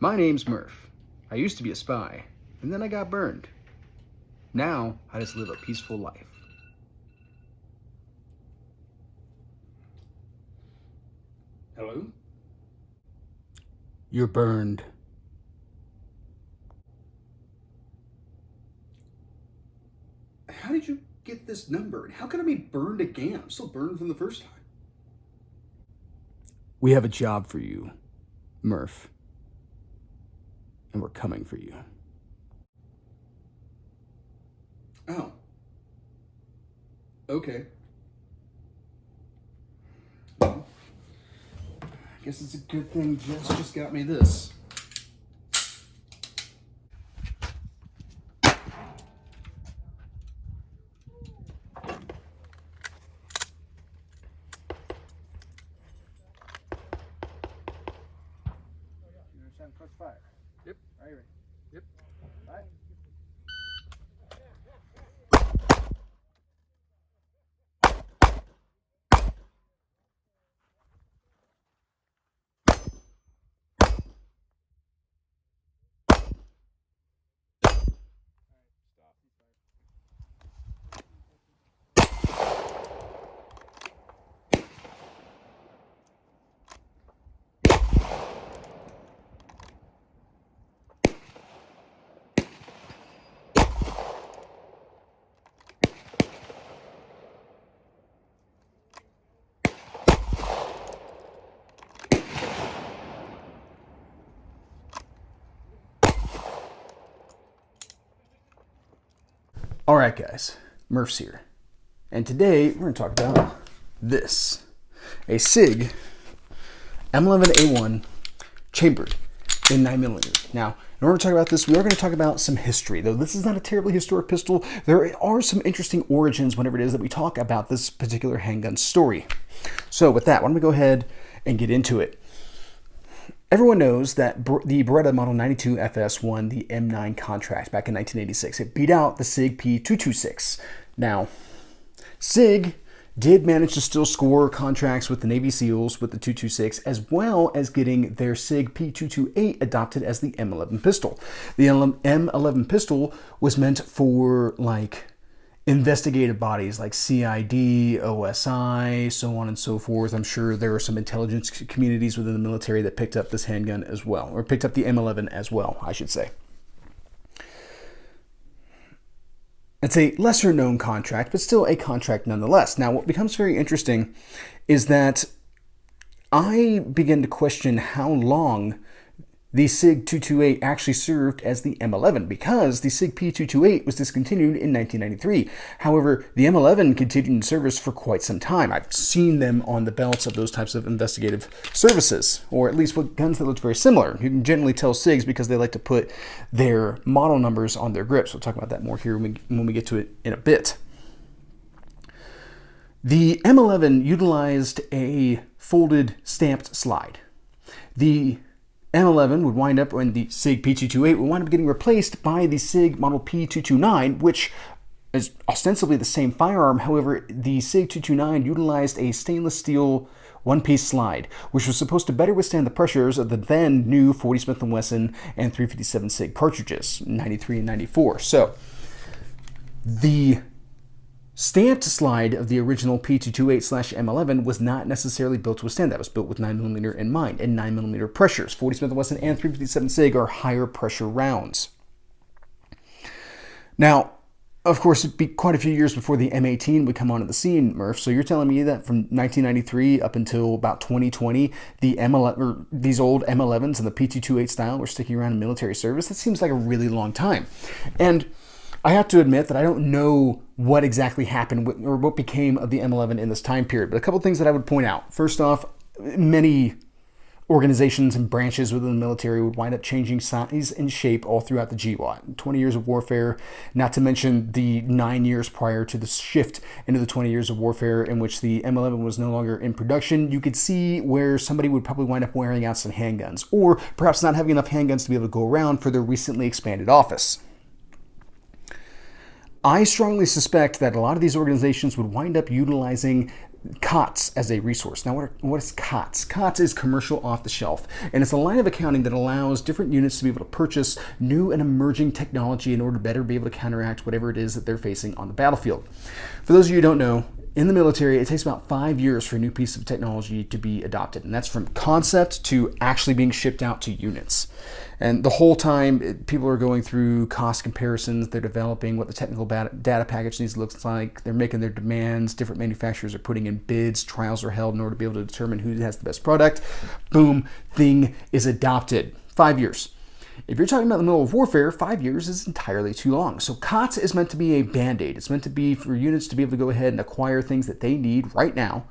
My name's Murph. I used to be a spy, and then I got burned. Now, I just live a peaceful life. Hello? You're burned. How did you get this number? And how can I be burned again? I'm still burned from the first time. We have a job for you, Murph. And we're coming for you. Oh. Okay. Well, I guess it's a good thing Jess just got me this. Press fire. Yep. Are you ready? Yep. All right. All right, guys, Murph's here. And today we're going to talk about this, a Sig M11A1 chambered in 9mm. Now, in order to talk about this, we are going to talk about some history. Though this is not a terribly historic pistol, there are some interesting origins whenever it is that we talk about this particular handgun story. So with that, why don't we go ahead and get into it. Everyone knows that the Beretta Model 92 FS won the M9 contract back in 1986. It beat out the Sig P226. Now, Sig did manage to still score contracts with the Navy SEALs with the 226, as well as getting their Sig P228 adopted as the M11 pistol. The M11 pistol was meant for like investigative bodies like CID, OSI, so on and so forth. I'm sure there are some intelligence communities within the military that picked up this handgun as well, or picked up the M11 as well, I should say. It's a lesser known contract, but still a contract nonetheless. Now, what becomes very interesting is that I begin to question how long the Sig 228 actually served as the M11, because the Sig P228 was discontinued in 1993. However, the M11 continued in service for quite some time. I've seen them on the belts of those types of investigative services, or at least with guns that look very similar. You can generally tell Sigs because they like to put their model numbers on their grips. We'll talk about that more here when we get to it in a bit. The M11 utilized a folded stamped slide. The M11 would wind up, and the Sig P228 would wind up getting replaced by the Sig Model P229, which is ostensibly the same firearm. However, the Sig 229 utilized a stainless steel one-piece slide, which was supposed to better withstand the pressures of the then new 40 Smith & Wesson and 357 Sig cartridges, 93 and 94. So, the stamped slide of the original P228/M11 was not necessarily built to withstand that. It was built with 9mm in mind and 9mm pressures. 40 Smith & Wesson and 357 Sig are higher pressure rounds. Now, of course, it'd be quite a few years before the M18 would come onto the scene, Murph. So you're telling me that from 1993 up until about 2020, the these old M11s and the P228 style were sticking around in military service? That seems like a really long time. And I have to admit that I don't know what exactly happened or what became of the M11 in this time period, but a couple things that I would point out. First off, many organizations and branches within the military would wind up changing size and shape all throughout the GWOT. 20 years of warfare, not to mention the 9 years prior to the shift into the 20 years of warfare in which the M11 was no longer in production. You could see where somebody would probably wind up wearing out some handguns, or perhaps not having enough handguns to be able to go around for their recently expanded office. I strongly suspect that a lot of these organizations would wind up utilizing COTS as a resource. Now, what is COTS? COTS is commercial off the shelf, and it's a line of accounting that allows different units to be able to purchase new and emerging technology in order to better be able to counteract whatever it is that they're facing on the battlefield. For those of you who don't know, in the military, it takes about 5 years for a new piece of technology to be adopted, and that's from concept to actually being shipped out to units. And the whole time, people are going through cost comparisons, they're developing what the technical data package needs to look like, they're making their demands, different manufacturers are putting in bids, trials are held in order to be able to determine who has the best product. Boom, thing is adopted. 5 years. If you're talking about the middle of warfare, 5 years is entirely too long. So COTS is meant to be a band-aid. It's meant to be for units to be able to go ahead and acquire things that they need right now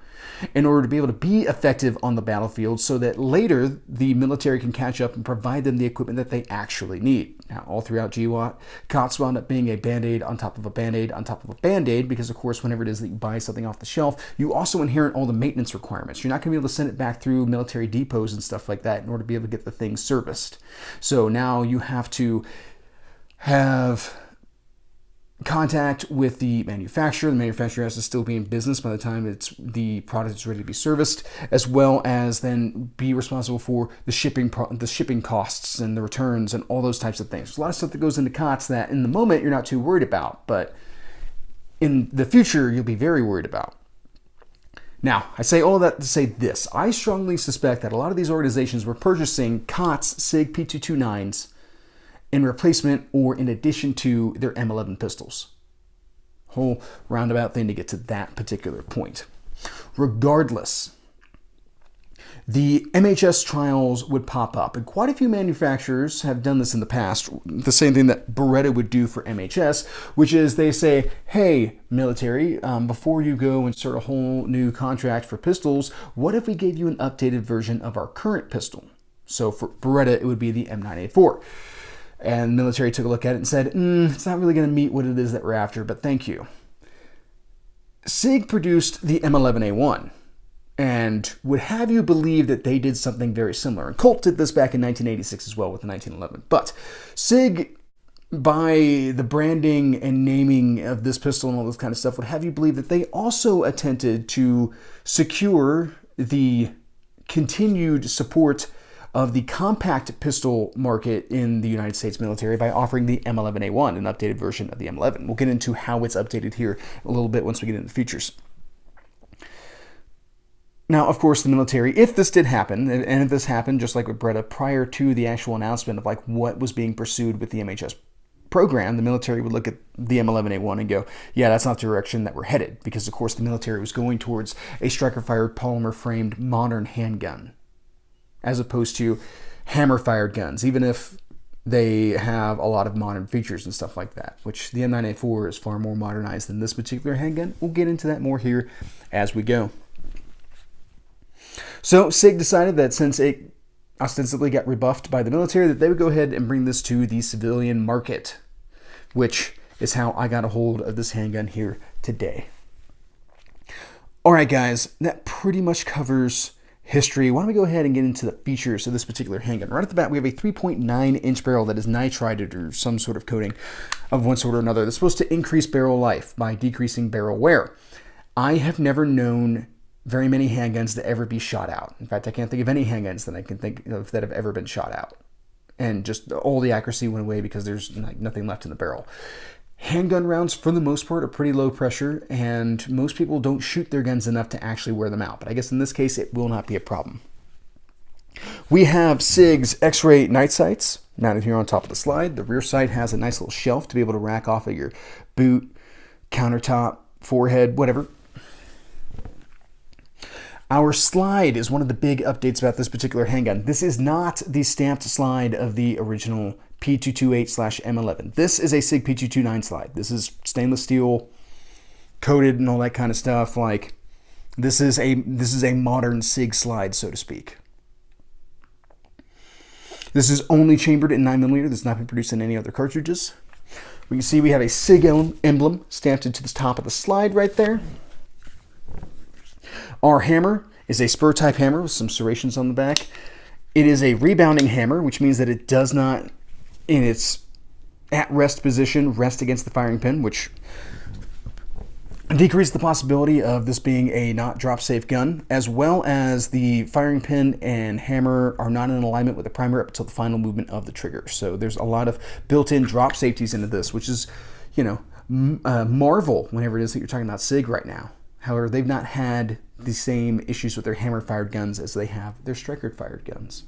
in order to be able to be effective on the battlefield so that later the military can catch up and provide them the equipment that they actually need. Now, all throughout GWOT, COTS wound up being a band-aid on top of a band-aid on top of a band-aid because, of course, whenever it is that you buy something off the shelf, you also inherit all the maintenance requirements. You're not going to be able to send it back through military depots and stuff like that in order to be able to get the thing serviced. So now you have to have contact with the manufacturer. The manufacturer has to still be in business by the time the product is ready to be serviced, as well as then be responsible for the shipping costs and the returns and all those types of things. There's a lot of stuff that goes into COTS that in the moment you're not too worried about, but in the future you'll be very worried about. Now, I say all of that to say this. I strongly suspect that a lot of these organizations were purchasing COTS Sig P229s in replacement or in addition to their M11 pistols. Whole roundabout thing to get to that particular point. Regardless, the MHS trials would pop up, and quite a few manufacturers have done this in the past, the same thing that Beretta would do for MHS, which is they say, hey, military, before you go and start a whole new contract for pistols, what if we gave you an updated version of our current pistol? So for Beretta, it would be the M9A4. And the military took a look at it and said, it's not really going to meet what it is that we're after, but thank you. Sig produced the M11A1 and would have you believe that they did something very similar. And Colt did this back in 1986 as well with the 1911. But Sig, by the branding and naming of this pistol and all this kind of stuff, would have you believe that they also attempted to secure the continued support of the compact pistol market in the United States military by offering the M11A1, an updated version of the M11. We'll get into how it's updated here a little bit once we get into the features. Now, of course, the military, if this did happen, and if this happened just like with Beretta prior to the actual announcement of like what was being pursued with the MHS program, the military would look at the M11A1 and go, yeah, that's not the direction that we're headed, because of course the military was going towards a striker-fired polymer-framed modern handgun, as opposed to hammer-fired guns, even if they have a lot of modern features and stuff like that, which the M9A4 is far more modernized than this particular handgun. We'll get into that more here as we go. So Sig decided that since it ostensibly got rebuffed by the military, that they would go ahead and bring this to the civilian market, which is how I got a hold of this handgun here today. All right, guys, that pretty much covers history. Why don't we go ahead and get into the features of this particular handgun. Right at the bat, we have a 3.9-inch barrel that is nitrided or some sort of coating of one sort or another that's supposed to increase barrel life by decreasing barrel wear. I have never known very many handguns to ever be shot out. In fact, I can't think of any handguns that I can think of that have ever been shot out. And just all the accuracy went away because there's like nothing left in the barrel. Handgun rounds, for the most part, are pretty low pressure, and most people don't shoot their guns enough to actually wear them out. But I guess in this case, it will not be a problem. We have Sig's X-ray night sights mounted here on top of the slide. The rear sight has a nice little shelf to be able to rack off of your boot, countertop, forehead, whatever. Our slide is one of the big updates about this particular handgun. This is not the stamped slide of the original P228/M11. This is a Sig P229 slide. This is stainless steel, coated and all that kind of stuff. Like this is a modern Sig slide, so to speak. This is only chambered in 9mm. This has not been produced in any other cartridges. We can see we have a Sig emblem stamped into the top of the slide right there. Our hammer is a spur type hammer with some serrations on the back. It is a rebounding hammer, which means that it does not, in its at rest position, rest against the firing pin, which decrease the possibility of this being a not drop safe gun, as well as the firing pin and hammer are not in alignment with the primer up until the final movement of the trigger. So there's a lot of built-in drop safeties into this, which is, you know, marvel whenever it is that you're talking about Sig right now. However, they've not had the same issues with their hammer fired guns as they have their striker fired guns.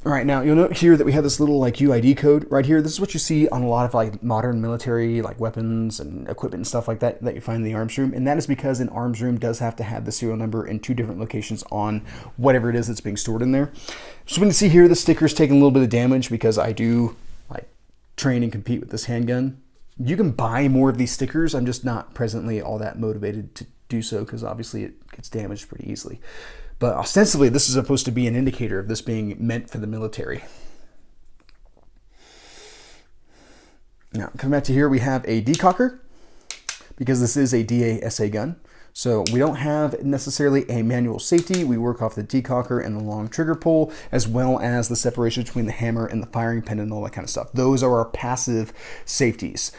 All right, now you'll note here that we have this little like UID code right here. This is what you see on a lot of like modern military like weapons and equipment and stuff like that that you find in the arms room. And that is because an arms room does have to have the serial number in 2 different locations on whatever it is that's being stored in there. So we can see here the sticker's taking a little bit of damage because I do like train and compete with this handgun. You can buy more of these stickers. I'm just not presently all that motivated to do so because obviously it gets damaged pretty easily. But ostensibly, this is supposed to be an indicator of this being meant for the military. Now, coming back to here, we have a decocker because this is a DASA gun. So we don't have necessarily a manual safety. We work off the decocker and the long trigger pull, as well as the separation between the hammer and the firing pin and all that kind of stuff. Those are our passive safeties,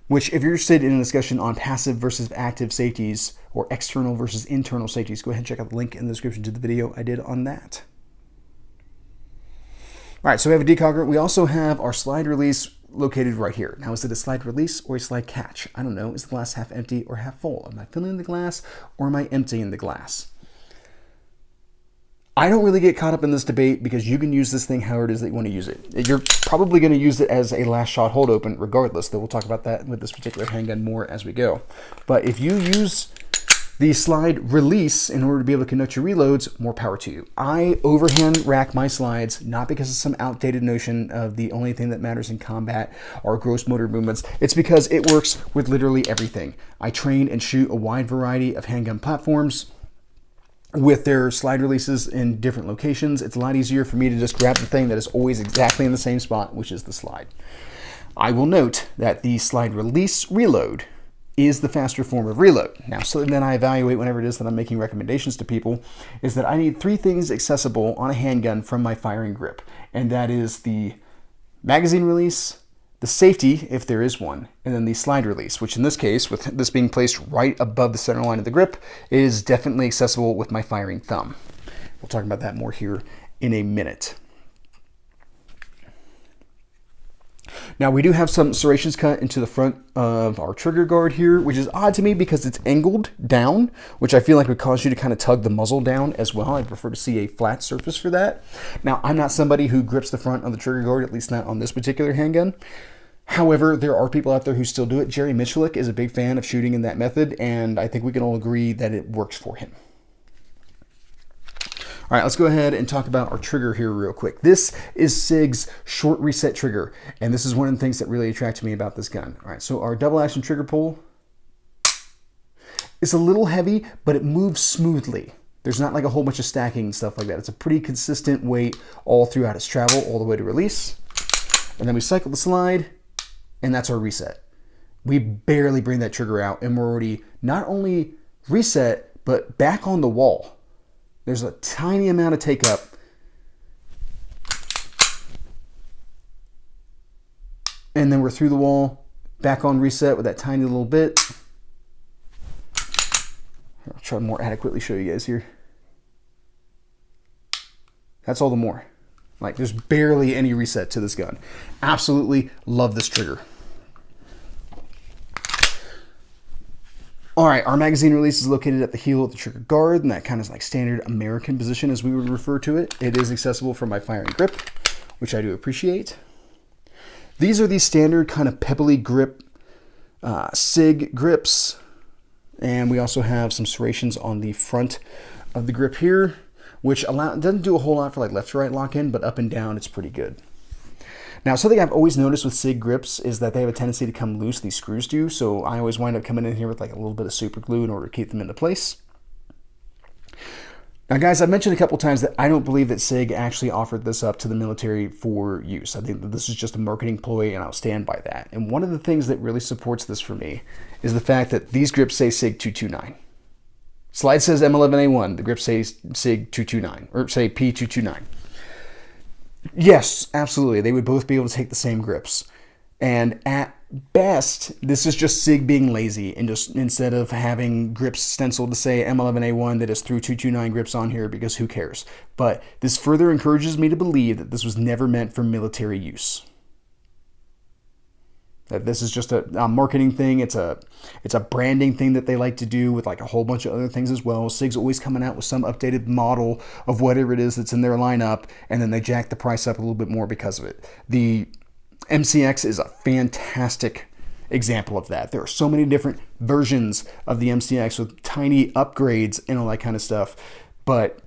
which if you're interested in a discussion on passive versus active safeties or external versus internal safeties, go ahead and check out the link in the description to the video I did on that. All right, so we have a decocker. We also have our slide release located right here. Now, is it a slide release or a slide catch? I don't know. Is the glass half empty or half full? Am I filling the glass or am I emptying the glass? I don't really get caught up in this debate because you can use this thing however it is that you want to use it. You're probably going to use it as a last shot hold open regardless, though we'll talk about that with this particular handgun more as we go. But if you use the slide release in order to be able to conduct your reloads, more power to you. I overhand rack my slides, not because of some outdated notion of the only thing that matters in combat are gross motor movements. It's because it works with literally everything. I train and shoot a wide variety of handgun platforms with their slide releases in different locations. It's a lot easier for me to just grab the thing that is always exactly in the same spot, which is the slide. I will note that the slide release reload is the faster form of reload. Now, something that I evaluate whenever it is that I'm making recommendations to people is that I need 3 things accessible on a handgun from my firing grip, and that is the magazine release, the safety, if there is one, and then the slide release, which in this case, with this being placed right above the center line of the grip, is definitely accessible with my firing thumb. We'll talk about that more here in a minute. Now, we do have some serrations cut into the front of our trigger guard here, which is odd to me because it's angled down, which I feel like would cause you to kind of tug the muzzle down as well. I'd prefer to see a flat surface for that. Now, I'm not somebody who grips the front of the trigger guard, at least not on this particular handgun. However, there are people out there who still do it. Jerry Michalik is a big fan of shooting in that method, and I think we can all agree that it works for him. All right, let's go ahead and talk about our trigger here real quick. This is Sig's short reset trigger, and this is one of the things that really attracted me about this gun. All right, so our double action trigger pull is a little heavy, but it moves smoothly. There's not like a whole bunch of stacking and stuff like that. It's a pretty consistent weight all throughout its travel, all the way to release. And then we cycle the slide, and that's our reset. We barely bring that trigger out, and we're already not only reset, but back on the wall. There's a tiny amount of take up. And then we're through the wall, back on reset with that tiny little bit. I'll try to more adequately show you guys here. That's all the more. Like, there's barely any reset to this gun. Absolutely love this trigger. All right, our magazine release is located at the heel of the trigger guard, and that kind of is like standard American position as we would refer to it. It is accessible from my firing grip, which I do appreciate. These are the standard kind of pebbly grip Sig grips, and we also have some serrations on the front of the grip here, which doesn't do a whole lot for like left to right lock in, but up and down it's pretty good. Now, something I've always noticed with Sig grips is that they have a tendency to come loose, these screws do, so I always wind up coming in here with like a little bit of super glue in order to keep them into place. Now, guys, I've mentioned a couple times that I don't believe that Sig actually offered this up to the military for use. I think that this is just a marketing ploy, and I'll stand by that. And one of the things that really supports this for me is the fact that these grips say Sig 229. Slide says M11A1, the grips say Sig 229, or say P229. Yes, absolutely. They would both be able to take the same grips. And at best, this is just Sig being lazy, and just instead of having grips stenciled to say M11A1, they just threw 229 grips on here because who cares. But this further encourages me to believe that this was never meant for military use. That this is just a marketing thing. It's a branding thing that they like to do with like a whole bunch of other things as well. Sig's always coming out with some updated model of whatever it is that's in their lineup, and then they jack the price up a little bit more because of it. The MCX is a fantastic example of that. There are so many different versions of the MCX with tiny upgrades and all that kind of stuff, but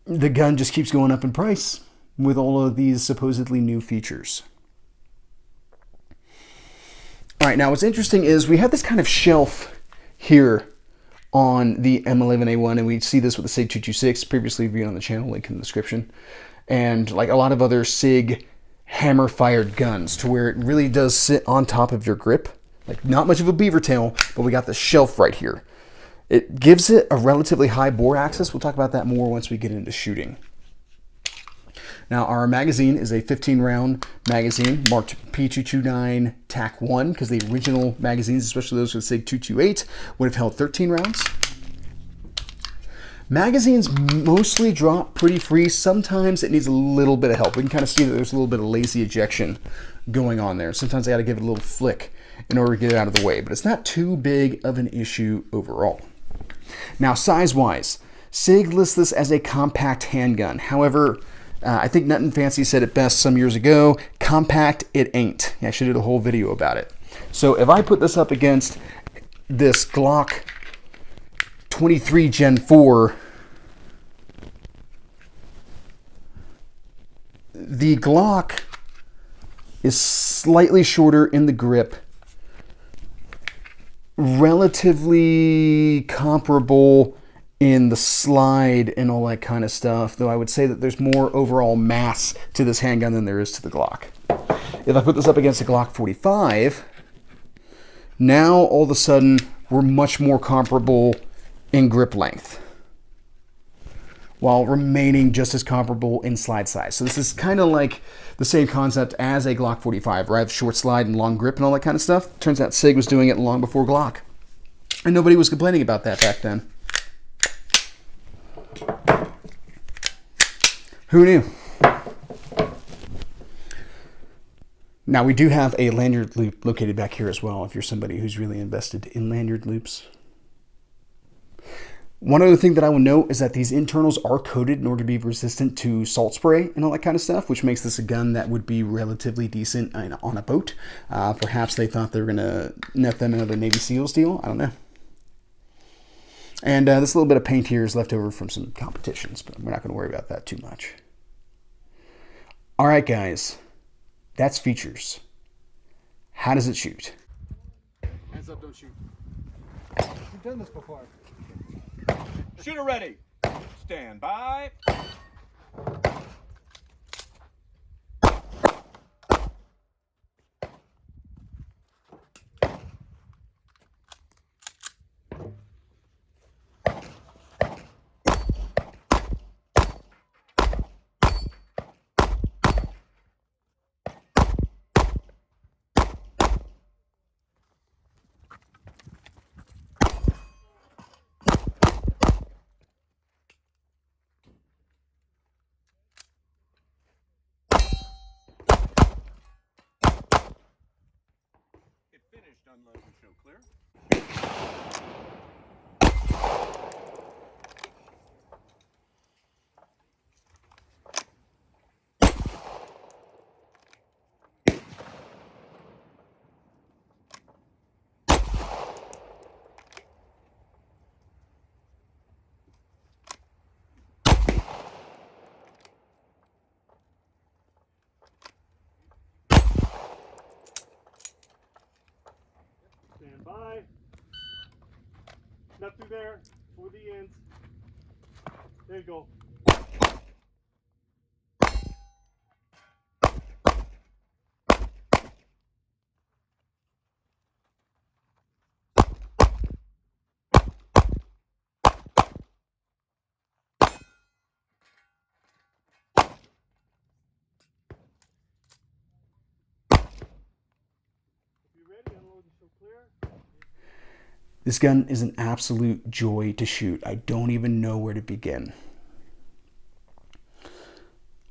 the gun just keeps going up in price with all of these supposedly new features. All right, now what's interesting is we have this kind of shelf here on the M11A1, and we see this with the Sig 226, previously viewed on the channel, link in the description, and like a lot of other Sig hammer-fired guns, to where it really does sit on top of your grip. Like, not much of a beaver tail, but we got the shelf right here. It gives it a relatively high bore access. We'll talk about that more once we get into shooting. Now, our magazine is a 15-round magazine marked P229 DAK 1, because the original magazines, especially those with Sig 228, would have held 13 rounds. Magazines mostly drop pretty free. Sometimes it needs a little bit of help. We can kind of see that there's a little bit of lazy ejection going on there. Sometimes I got to give it a little flick in order to get it out of the way, but it's not too big of an issue overall. Now, size-wise, Sig lists this as a compact handgun. However, I think Nuttin Fancy said it best some years ago, compact it ain't. I actually did a whole video about it. So if I put this up against this Glock 23 Gen 4, the Glock is slightly shorter in the grip, relatively comparable in the slide and all that kind of stuff, though I would say that there's more overall mass to this handgun than there is to the Glock. If I put this up against a Glock 45, now all of a sudden we're much more comparable in grip length, while remaining just as comparable in slide size. So this is kind of like the same concept as a Glock 45, where I have short slide and long grip and all that kind of stuff. Turns out Sig was doing it long before Glock, and nobody was complaining about that back then. Who knew? Now, we do have a lanyard loop located back here as well, if you're somebody who's really invested in lanyard loops. One other thing that I will note is that these internals are coated in order to be resistant to salt spray and all that kind of stuff, which makes this a gun that would be relatively decent on a boat. Perhaps they thought they were going to net them another Navy SEALs deal. I don't know. And this little bit of paint here is left over from some competitions, but we're not going to worry about that too much. All right, guys. That's features. How does it shoot? Hands up, don't shoot. You've done this before. Shooter ready. Stand by. Finished, unload and show clear. Stand by. Not through there. For the ends. There you go. This gun is an absolute joy to shoot. I don't even know where to begin.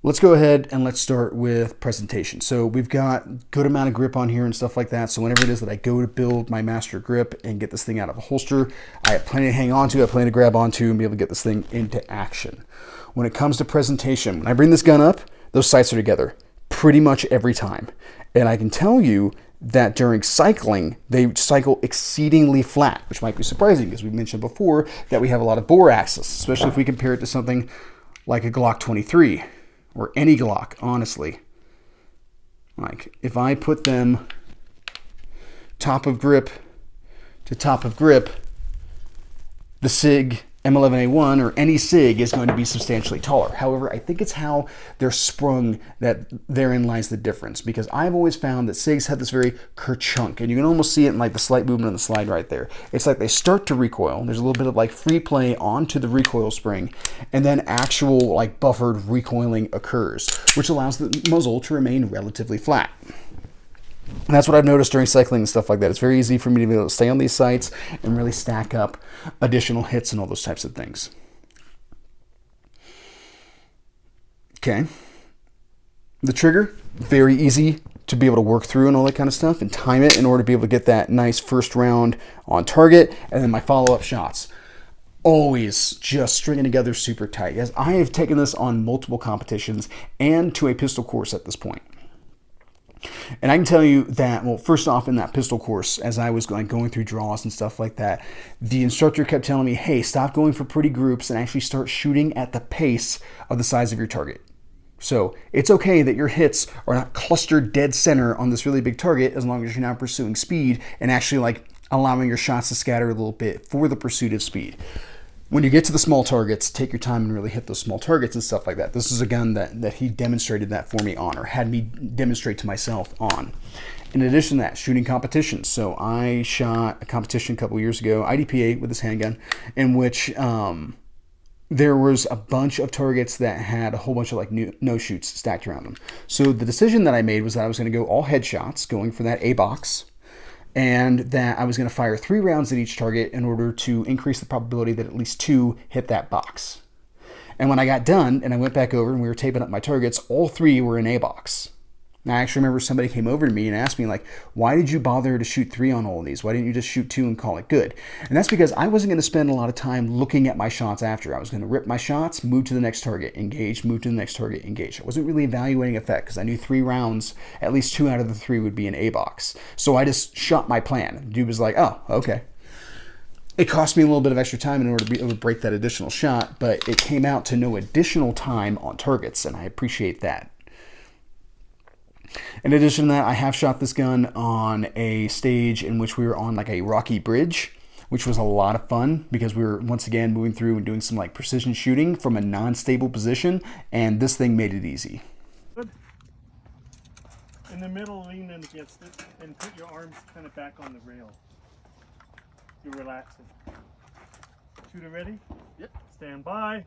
Let's go ahead and let's start with presentation. So we've got good amount of grip on here and stuff like that. So whenever it is that I go to build my master grip and get this thing out of a holster, I have plenty to hang on to, I have plenty to grab onto and be able to get this thing into action. When it comes to presentation, when I bring this gun up, those sights are together pretty much every time. And I can tell you that during cycling, they cycle exceedingly flat, which might be surprising because we mentioned before that we have a lot of bore axis, especially if we compare it to something like a Glock 23 or any Glock, honestly. Like if I put them top of grip to top of grip, the Sig M11A1 or any Sig is going to be substantially taller. However, I think it's how they're sprung that therein lies the difference, because I've always found that Sigs have this very kerchunk, and you can almost see it in like the slight movement on the slide right there. It's like they start to recoil. There's a little bit of like free play onto the recoil spring, and then actual like buffered recoiling occurs, which allows the muzzle to remain relatively flat. And that's what I've noticed during cycling and stuff like that. It's very easy for me to be able to stay on these sights and really stack up additional hits and all those types of things. Okay. The trigger, very easy to be able to work through and all that kind of stuff and time it in order to be able to get that nice first round on target. And then my follow-up shots, always just stringing together super tight. As I have taken this on multiple competitions and to a pistol course at this point. And I can tell you that, well, first off, in that pistol course, as I was going through draws and stuff like that, the instructor kept telling me, hey, stop going for pretty groups and actually start shooting at the pace of the size of your target. So it's okay that your hits are not clustered dead center on this really big target as long as you're not pursuing speed and actually like allowing your shots to scatter a little bit for the pursuit of speed. When you get to the small targets, take your time and really hit those small targets and stuff like that. This is a gun that he demonstrated that for me on, or had me demonstrate to myself on. In addition to that, shooting competitions. So I shot a competition a couple years ago, IDPA with this handgun, in which there was a bunch of targets that had a whole bunch of like no shoots stacked around them. So the decision that I made was that I was going to go all headshots, going for that A box, and that I was going to fire 3 rounds at each target in order to increase the probability that at least 2 hit that box. And when I got done and I went back over and we were taping up my targets, all 3 were in A box. And I actually remember somebody came over to me and asked me, like, why did you bother to shoot 3 on all of these? Why didn't you just shoot 2 and call it good? And that's because I wasn't going to spend a lot of time looking at my shots after. I was going to rip my shots, move to the next target, engage, move to the next target, engage. I wasn't really evaluating effect because I knew 3 rounds, at least 2 out of the 3 would be in A box. So I just shot my plan. The dude was like, oh, okay. It cost me a little bit of extra time in order to be able to break that additional shot, but it came out to no additional time on targets, and I appreciate that. In addition to that, I have shot this gun on a stage in which we were on like a rocky bridge, which was a lot of fun because we were once again moving through and doing some like precision shooting from a non-stable position, and this thing made it easy. Good. In the middle, lean in against it and put your arms kind of back on the rail. You're relaxing. Shooter ready? Yep. Stand by.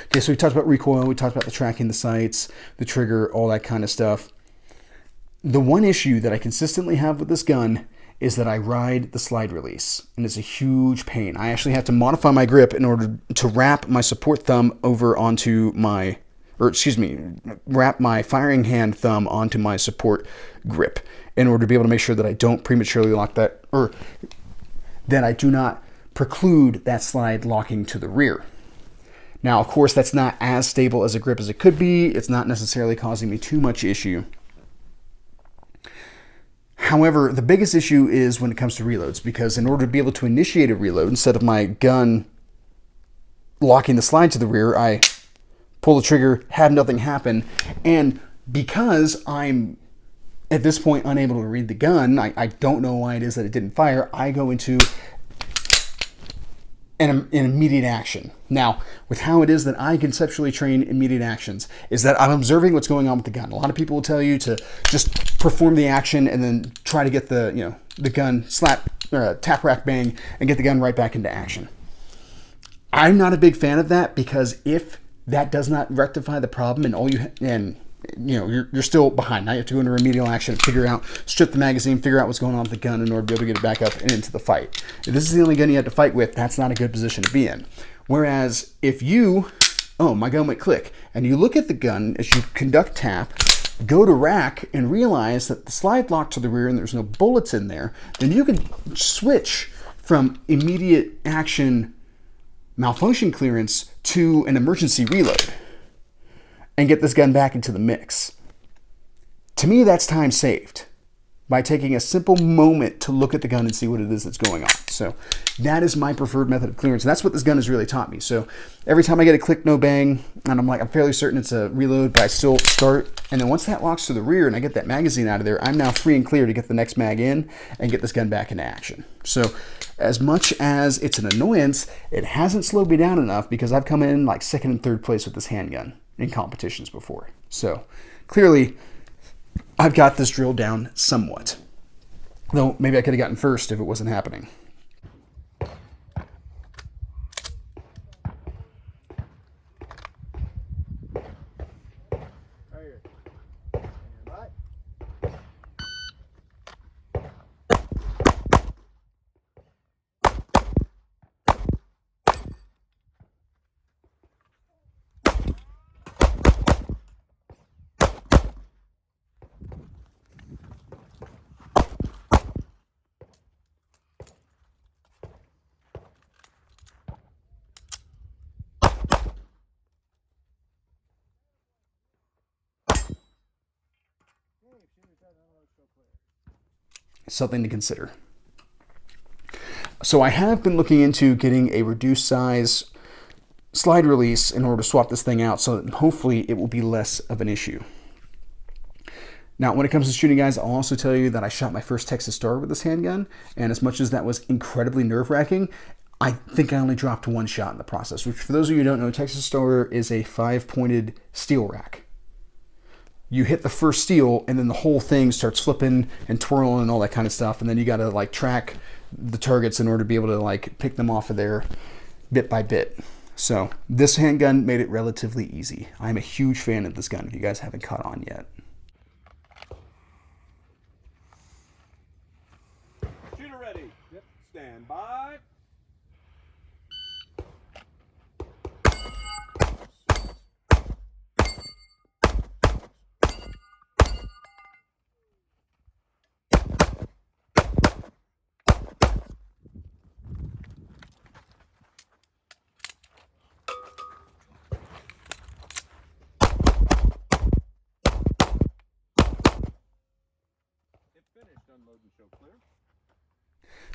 Okay, so we talked about recoil, we talked about the tracking, the sights, the trigger, all that kind of stuff. The one issue that I consistently have with this gun is that I ride the slide release, and it's a huge pain. I actually have to modify my grip in order to wrap my support thumb over onto my, wrap my firing hand thumb onto my support grip in order to be able to make sure that I don't prematurely lock that, or that I do not preclude that slide locking to the rear. Now, of course, that's not as stable as a grip as it could be. It's not necessarily causing me too much issue. However, the biggest issue is when it comes to reloads, because in order to be able to initiate a reload, instead of my gun locking the slide to the rear, I pull the trigger, have nothing happen, and because I'm at this point unable to read the gun, I don't know why it is that it didn't fire, I go into and immediate action. Now, with how it is that I conceptually train immediate actions, is that I'm observing what's going on with the gun. A lot of people will tell you to just perform the action and then try to get the, the gun slap, tap, rack, bang, and get the gun right back into action. I'm not a big fan of that, because if that does not rectify the problem you're still behind. Now you have to go into remedial action, figure out, strip the magazine, figure out what's going on with the gun in order to be able to get it back up and into the fight. If this is the only gun you have to fight with, that's not a good position to be in. Whereas if my gun went click, and you look at the gun as you conduct tap, go to rack, and realize that the slide locked to the rear and there's no bullets in there, then you can switch from immediate action malfunction clearance to an emergency reload and get this gun back into the mix. To me, that's time saved by taking a simple moment to look at the gun and see what it is that's going on. So that is my preferred method of clearance. And that's what this gun has really taught me. So every time I get a click, no bang, and I'm fairly certain it's a reload, but I still start. And then once that locks to the rear and I get that magazine out of there, I'm now free and clear to get the next mag in and get this gun back into action. So as much as it's an annoyance, it hasn't slowed me down enough, because I've come in like second and third place with this handgun in competitions before. So clearly I've got this drilled down somewhat. Though maybe I could have gotten first if it wasn't happening. Something to consider. So I have been looking into getting a reduced size slide release in order to swap this thing out, so that hopefully it will be less of an issue. Now, when it comes to shooting, guys, I'll also tell you that I shot my first Texas Star with this handgun, and as much as that was incredibly nerve-wracking, I think I only dropped one shot in the process, which, for those of you who don't know, Texas Star is a 5-pointed steel rack. You hit the first steel, and then the whole thing starts flipping and twirling and all that kind of stuff, and then you got to track the targets in order to be able to pick them off of there bit by bit. So this handgun made it relatively easy. I'm a huge fan of this gun, if you guys haven't caught on yet. Shooter ready. Yep. Stand by.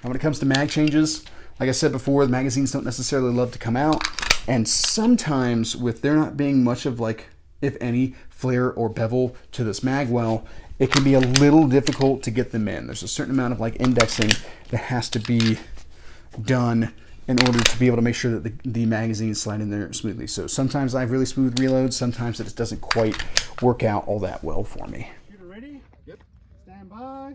Now, when it comes to mag changes, like I said before, the magazines don't necessarily love to come out, and sometimes with there not being much of if any, flare or bevel to this mag well, it can be a little difficult to get them in. There's a certain amount of indexing that has to be done in order to be able to make sure that the magazines slide in there smoothly. So sometimes I have really smooth reloads, sometimes it just doesn't quite work out all that well for me. Shooter ready? Yep. Stand by.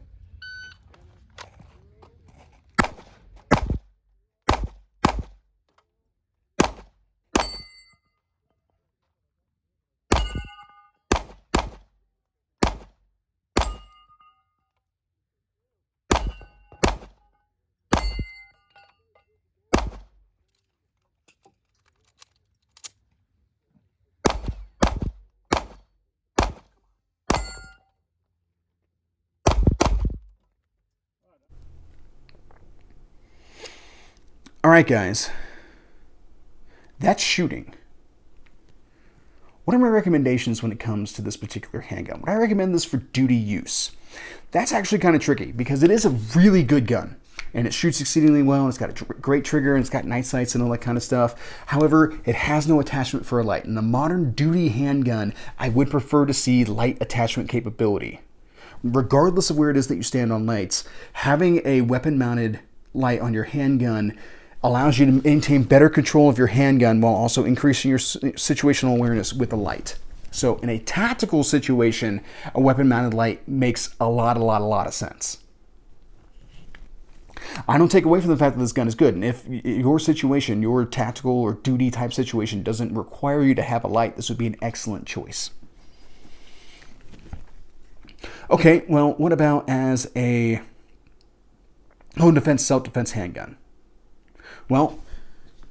All right, guys, that's shooting. What are my recommendations when it comes to this particular handgun? Would I recommend this for duty use? That's actually kind of tricky, because it is a really good gun and it shoots exceedingly well, and it's got a great trigger, and it's got night sights and all that kind of stuff. However, it has no attachment for a light. In a modern duty handgun, I would prefer to see light attachment capability. Regardless of where it is that you stand on lights, having a weapon mounted light on your handgun allows you to maintain better control of your handgun while also increasing your situational awareness with the light. So in a tactical situation, a weapon-mounted light makes a lot of sense. I don't take away from the fact that this gun is good, and if your situation, your tactical or duty type situation doesn't require you to have a light, this would be an excellent choice. Okay, well, what about as a home defense, self-defense handgun? Well,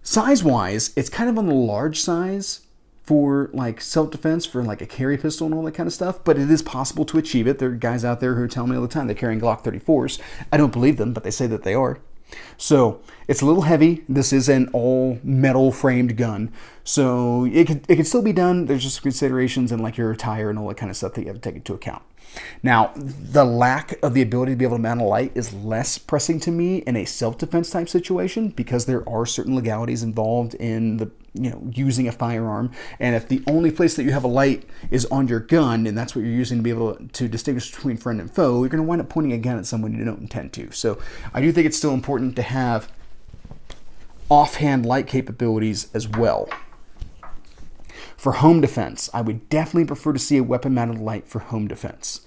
size-wise, it's kind of on the large size for like self-defense, for like a carry pistol and all that kind of stuff, but it is possible to achieve it. There are guys out there who are telling me all the time they're carrying Glock 34s. I don't believe them, but they say that they are. So it's a little heavy. This is an all metal framed gun, so it can still be done. There's just considerations and like your tire and all that kind of stuff that you have to take into account. Now, the lack of the ability to be able to mount a light is less pressing to me in a self-defense type situation, because there are certain legalities involved in the using a firearm. And if the only place that you have a light is on your gun, and that's what you're using to be able to distinguish between friend and foe, you're going to wind up pointing a gun at someone you don't intend to. So I do think it's still important to have offhand light capabilities as well. For home defense, I would definitely prefer to see a weapon-mounted light for home defense.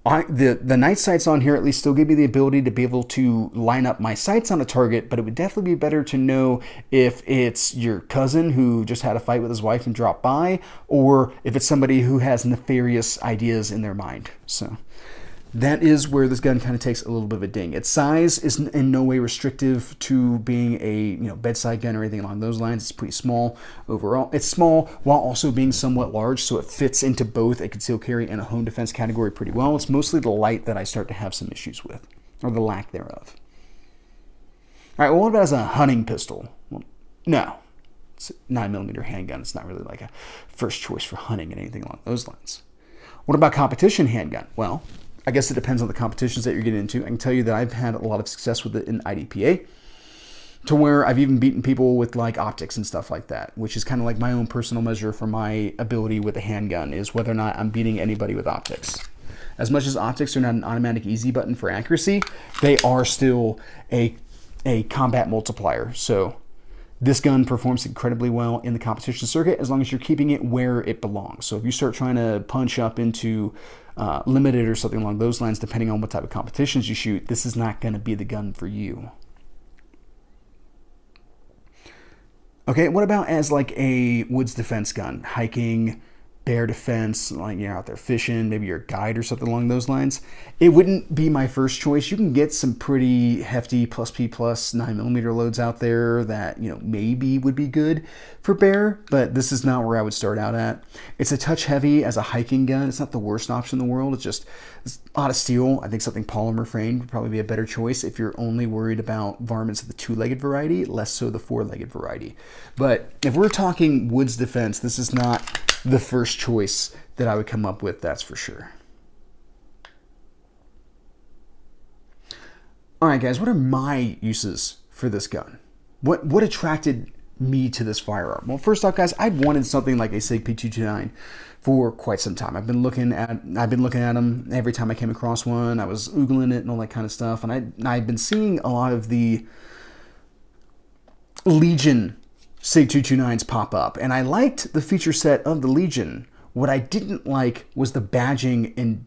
The night sights on here at least still give me the ability to be able to line up my sights on a target, but it would definitely be better to know if it's your cousin who just had a fight with his wife and dropped by, or if it's somebody who has nefarious ideas in their mind. So that is where this gun kind of takes a little bit of a ding. Its size is in no way restrictive to being a bedside gun or anything along those lines. It's pretty small overall. It's small while also being somewhat large, so it fits into both a concealed carry and a home defense category pretty well. It's mostly the light that I start to have some issues with, or the lack thereof. All right, well, what about as a hunting pistol? Well, no. It's a 9mm handgun. It's not really like a first choice for hunting and anything along those lines. What about competition handgun? Well, I guess it depends on the competitions that you're getting into. I can tell you that I've had a lot of success with it in IDPA, to where I've even beaten people with like optics and stuff like that, which is kind of like my own personal measure for my ability with a handgun, is whether or not I'm beating anybody with optics. As much as optics are not an automatic easy button for accuracy, they are still a combat multiplier. So this gun performs incredibly well in the competition circuit as long as you're keeping it where it belongs. So if you start trying to punch up into limited or something along those lines, depending on what type of competitions you shoot, this is not going to be the gun for you. Okay, what about as like a woods defense gun? Hiking, bear defense, like you're out there fishing, maybe you're a guide or something along those lines. It wouldn't be my first choice. You can get some pretty hefty plus P plus 9mm loads out there that maybe would be good for bear, but this is not where I would start out at. It's a touch heavy as a hiking gun. It's not the worst option in the world. It's a lot of steel. I think something polymer framed would probably be a better choice if you're only worried about varmints of the 2-legged variety, less so the 4-legged variety. But if we're talking woods defense, this is not the first choice that I would come up with, that's for sure. All right, guys, what are my uses for this gun? What attracted me to this firearm? Well, first off, guys, I've wanted something like a Sig P229 for quite some time. I've been looking at them every time I came across one. I was oogling it and all that kind of stuff, and I've been seeing a lot of the Legion Sig 229s pop up, and I liked the feature set of the Legion. What I didn't like was the badging and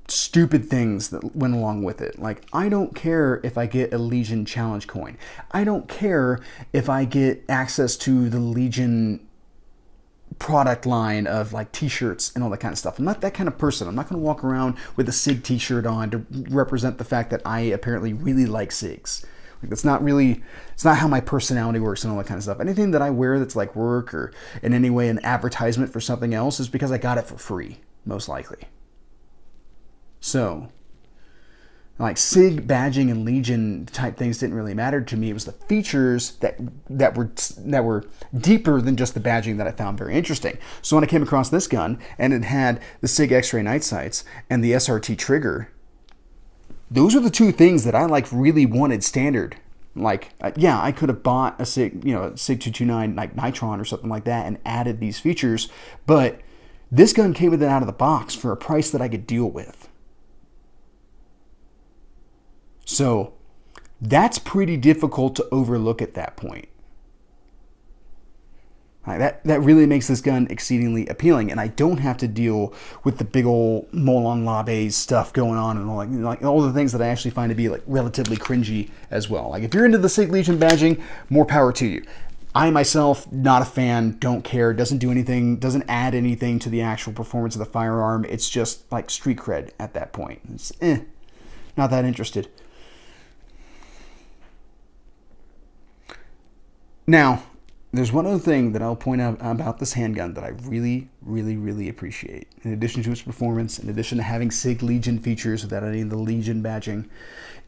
stupid things that went along with it. Like, I don't care if I get a Legion challenge coin. I don't care if I get access to the Legion product line of like t-shirts and all that kind of stuff. I'm not that kind of person. I'm not going to walk around with a Sig t-shirt on to represent the fact that I apparently really like Sigs. It's not how my personality works and all that kind of stuff. Anything that I wear that's like work or in any way an advertisement for something else is because I got it for free, most likely. So, like Sig badging and Legion type things didn't really matter to me. It was the features that were deeper than just the badging that I found very interesting. So when I came across this gun and it had the Sig X-ray night sights and the SRT trigger, those are the two things that I like really wanted standard. Like, yeah, I could have bought a Sig, Sig 229 like Nitron or something like that and added these features, but this gun came with it out of the box for a price that I could deal with. So That's pretty difficult to overlook at that point. That really makes this gun exceedingly appealing, and I don't have to deal with the big old Molon Labe stuff going on and all the things that I actually find to be like relatively cringy as well. Like if you're into the Sig Legion badging, more power to you. I myself, not a fan, don't care, doesn't do anything, doesn't add anything to the actual performance of the firearm. It's just like street cred at that point. It's not that interested. Now, there's one other thing that I'll point out about this handgun that I really, really, really appreciate. In addition to its performance, in addition to having Sig Legion features without any of the Legion badging,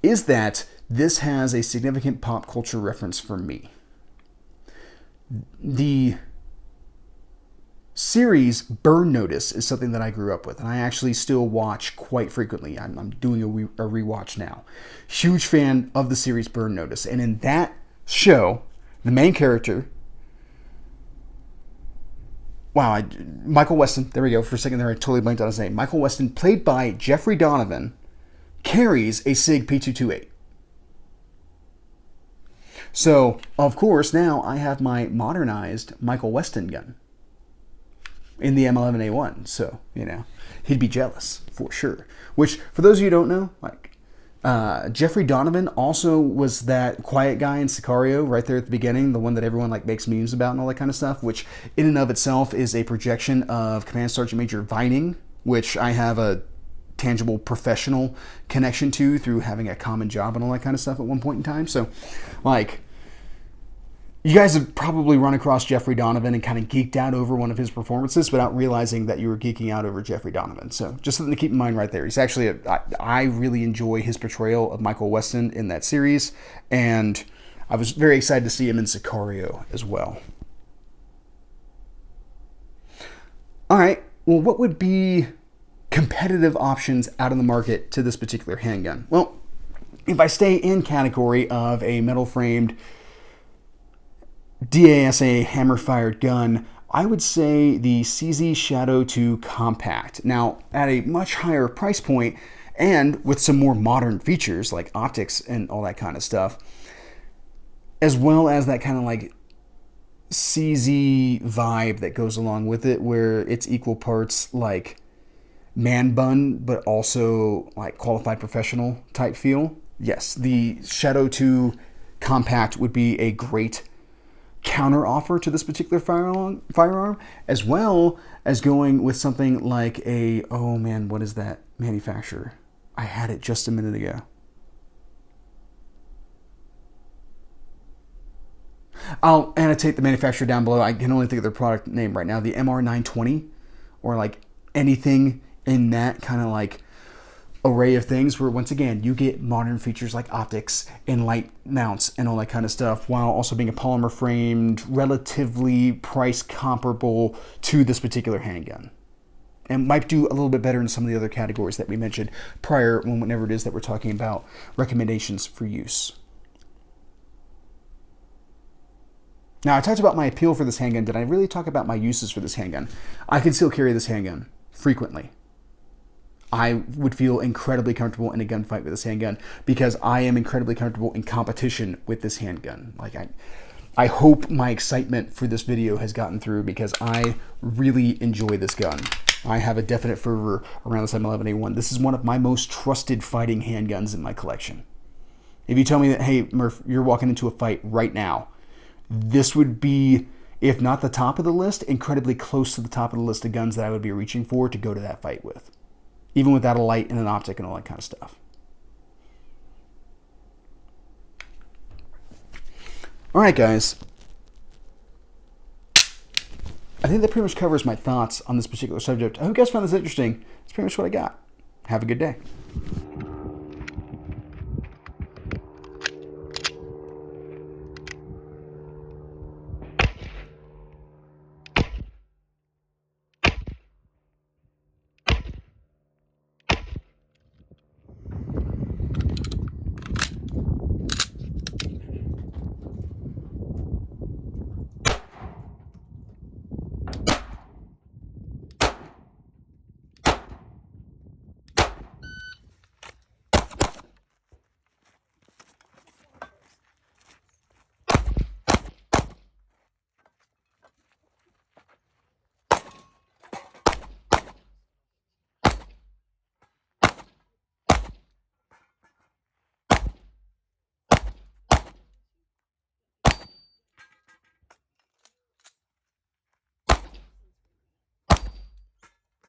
is that this has a significant pop culture reference for me. The series Burn Notice is something that I grew up with, and I actually still watch quite frequently. I'm doing a rewatch now. Huge fan of the series Burn Notice, and in that show, the main character... Wow, Michael Weston, there we go. For a second there, I totally blanked on his name. Michael Weston, played by Jeffrey Donovan, carries a Sig P228. So, of course, now I have my modernized Michael Weston gun in the M11A1. So, he'd be jealous for sure. Which, for those of you who don't know, Jeffrey Donovan also was that quiet guy in Sicario right there at the beginning, the one that everyone makes memes about and all that kind of stuff, which in and of itself is a projection of Command Sergeant Major Vining, which I have a tangible professional connection to through having a common job and all that kind of stuff at one point in time. So, you guys have probably run across Jeffrey Donovan and kind of geeked out over one of his performances without realizing that you were geeking out over Jeffrey Donovan. So just something to keep in mind right there. He's actually, I really enjoy his portrayal of Michael Weston in that series, and I was very excited to see him in Sicario as well. All right, well, what would be competitive options out in the market to this particular handgun? Well, if I stay in category of a metal-framed DASA hammer-fired gun, I would say the CZ Shadow 2 Compact. Now, at a much higher price point and with some more modern features like optics and all that kind of stuff, as well as that kind of CZ vibe that goes along with it, where it's equal parts like man bun, but also qualified professional type feel. Yes, the Shadow 2 Compact would be a great counter offer to this particular firearm, as well as going with something like what is that manufacturer? I had it just a minute ago. I'll annotate the manufacturer down below. I can only think of their product name right now. The MR920, or anything in that kind of array of things, where once again you get modern features like optics and light mounts and all that kind of stuff, while also being a polymer framed, relatively price comparable to this particular handgun, and might do a little bit better in some of the other categories that we mentioned prior, whenever it is that we're talking about recommendations for use. Now, I talked about my appeal for this handgun. Did I really talk about my uses for this handgun? I can still carry this handgun frequently. I would feel incredibly comfortable in a gunfight with this handgun because I am incredibly comfortable in competition with this handgun. I hope my excitement for this video has gotten through, because I really enjoy this gun. I have a definite fervor around this M11A1. This is one of my most trusted fighting handguns in my collection. If you tell me that, hey, Murph, you're walking into a fight right now, this would be, if not the top of the list, incredibly close to the top of the list of guns that I would be reaching for to go to that fight with, even without a light and an optic and all that kind of stuff. All right, guys. I think that pretty much covers my thoughts on this particular subject. I hope you guys found this interesting. That's pretty much what I got. Have a good day.